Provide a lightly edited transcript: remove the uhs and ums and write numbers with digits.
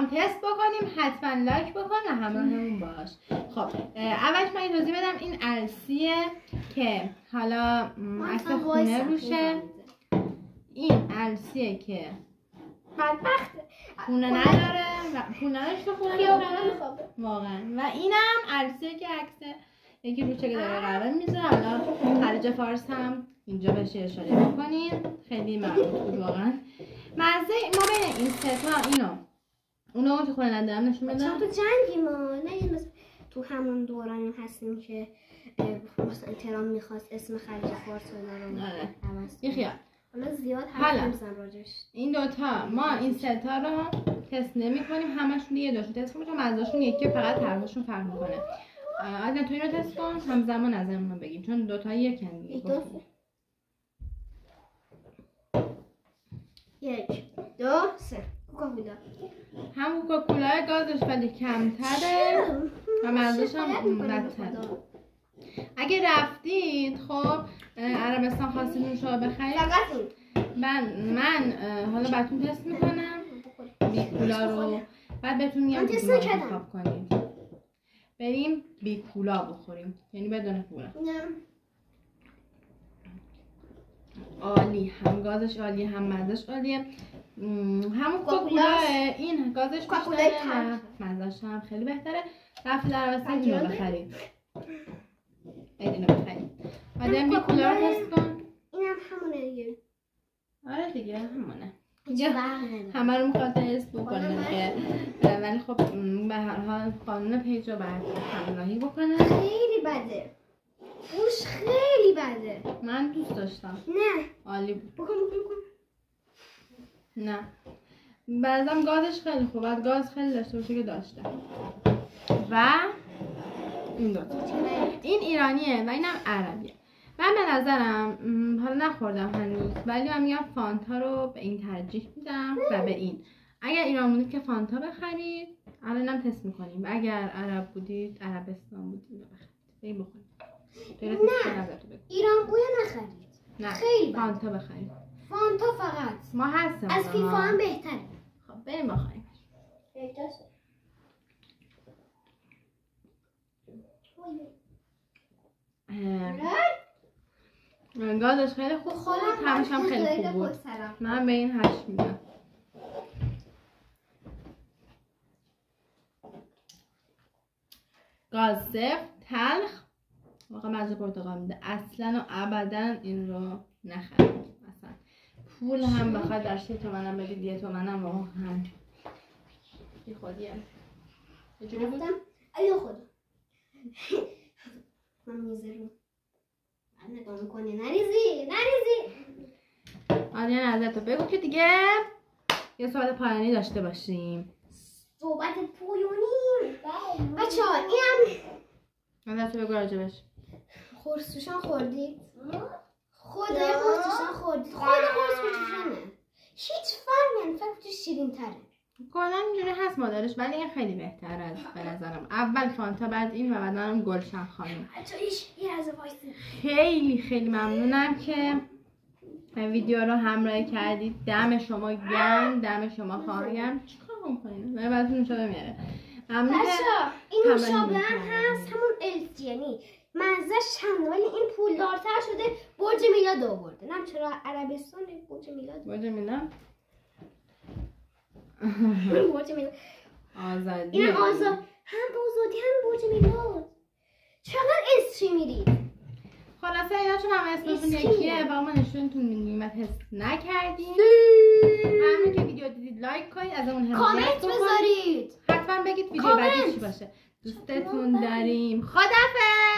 میخوام تست بکنیم حتما لایک بکن و همراهمون باش. خب اولش من توضیح بدم این السیه که حالا عکس خونه روشه. این السیه که بدبخته خونه نداره و خونه نداشته خونه نداره واقعا. و اینم السیه که عکس یکی روشه که داره قهوه میزه. حالا خلیج فارس هم اینجا بهش اشاره میکنیم. خیلی معروف بود واقعا. مزه ما بین این سه تا اونو که خونه ندارم نشون بدم. تو جنگی ما نه مثلا تو همون دورانی هستیم که مثلا تهران میخواست اسم خلیج فارس رو عوض کنه. خیال حالا زیاد حرف نمیزنم راجعش. این دوتا ما این سه تا رو تست نمی‌کنیم، همشون یه دوشو تست می‌کنیم. مزه‌شون یکی فقط طعمشون فرق می‌کنه. آدم تو اینو تست کن همزمان نظرمون رو بگیم چون دوتا یکن دیگه. 1 2 3 کوکاکولا. هم کوکاکولا گازش ولی کمتره و مزه‌ش هم بدتره. اگه رفتید خب عربستان خواستید نوشابه بخرید من حالا براتون تست میکنم بیکولا رو بعد بهتون میگم کدوم رو انتخاب کنید. بریم بیکولا بخوریم یعنی بدون کولا. عالی، هم گازش عالیه هم مزهش عالیه. همون کوکاکولا این گازش بیشتره مزهش هم خیلی بهتره. رفت در عربستان اینو بخرید. اینو بخرید. بعدم بیکولا رو تست کن. اینم همونه دیگه. آره دیگه همونه. دیگه همه رو میخواد تست بکنه دیگه. ولی خب به هر حال قانون پیج رو باید همراهی بکنه. خیلی بده. بوش خیلی بده. من دوست داشتم. نه. عالی بود. بکن. نه. بعضم گازش خیلی خوب. بعد گاز خیلی داشته باشه که داشته. و این دوتا. این ایرانیه و اینم عربیه. من به نظرم حالا نخوردم هنوز ولی من میگم فانتا رو به این ترجیح میدم و به این. اگر ایران بودید که فانتا بخرید الانم تست میکنیم و اگر عرب بودید عربستان بودید بخرید. بریم بخورید. نه ایران بویا نخرید. نه خیلی فانتا بخرید. فانتا فقط ما هستم از فیفا هم بهتره. خب بریم بخوریم. گازش خیلی خوب بود. طعمش هم خیلی خوب بود. من به این 8 میدم. گاز صفر تلخ واقعا مزه پرتقال میده. اصلا و ابدا این رو نخرید. اصلا پول هم بخواد در 3 تومنم بدید 1 تومنم واقعا بی خودیه. یه جوری بود؟ ایو خدا من میذارم نگاه میکنی نریزی آدیان ازتو بگو که دیگه یه صحبت پایانی داشته باشیم. صحبت پایانی بچه ها اینم ازتو بگو راجبش. خورسوشان خوردید؟ خدا خورسوشان خوردید؟ خود خورسوشانه هیچ فرقی هم فقط توش شیرین تره. کلا اینجوری هست مادرش ولی این خیلی بهتر از به نظرم. اول فانتا بعد این و بعدم گلشن خانم. خیلی ممنونم که ویدیو رو همراهی کردید. دم شما گرم، دم شما خواهیم. چیکار می‌کنین؟ من بعد نوشابه میاره. ممنون که این نوشابه هم هست همون الف یعنی مزه‌ش چند ولی این پولدارتر شده. برج میلاد آورده. نم چرا عربستان برج میلاد؟ برج میلاد آزادی اینم آزاد هم آزادی هم برج میلاد. چقدر اسمی میرید؟ خلاصه اینا چون همه اسمشون یکیه و ما نشونتون میدیم و تست نکردیم. همون که ویدیو دیدید لایک کنید از اون کامنت بذارید حتما بگید ویدیو بعدی چی باشه. دوستتون داریم. خداحافظ.